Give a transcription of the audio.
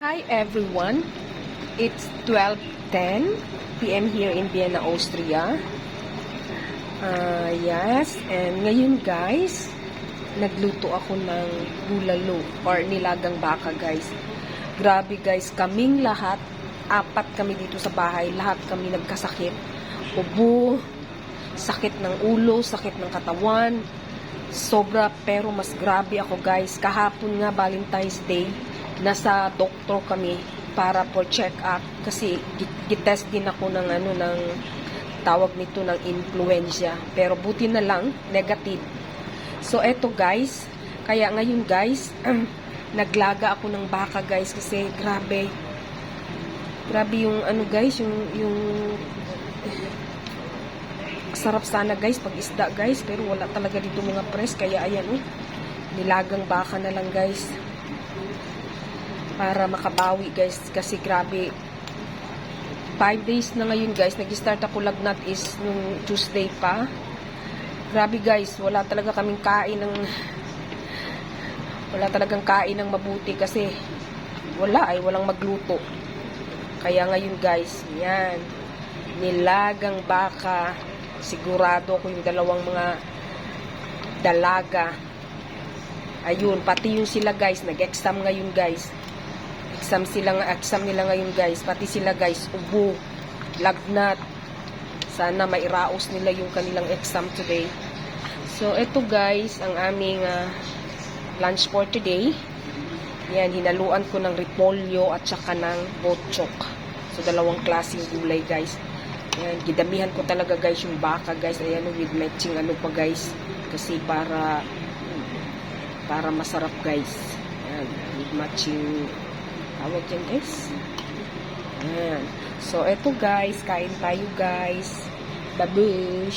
Hi everyone, it's 12:10 p.m. here in Vienna, Austria. Yes, and ngayon guys, nagluto ako ng bulalo or nilagang baka guys. Grabe guys, kaming lahat, apat kami dito sa bahay, lahat kami nagkasakit. Ubo, sakit ng ulo, sakit ng katawan, sobra, pero mas grabe ako guys. Kahapon nga Valentine's Day, nasa doktor kami para for check up kasi gitest din ako ng ng tawag nito ng influenza, pero buti na lang negative. So eto guys, kaya ngayon guys naglaga ako ng baka guys kasi grabe yung guys, yung sarap sana guys pag isda guys, pero wala talaga dito mga press, kaya ayan nilagang baka na lang guys para makabawi guys, kasi grabe 5 days na ngayon guys. Nag-start ako lagnat is nung Tuesday pa. Grabe guys, wala talagang kain ng mabuti kasi walang magluto. Kaya ngayon guys, yan, nilagang baka, sigurado ko yung dalawang mga dalaga, ayun, pati yung sila guys, nag-exam ngayon guys. Exam nila ngayon guys. Pati sila guys, ubo, lagnat. Sana mairaos nila yung kanilang exam today. So, eto guys, ang aming lunch for today. Yan, hinaluan ko ng repolyo at saka ng botchok. So, dalawang klaseng gulay guys. Yan, gidamihan ko talaga guys yung baka guys. Ayan, with matching pa guys. Kasi para masarap guys. Yan, with matching tawag yan guys. Ayan. So, eto guys, kain tayo guys. Babush!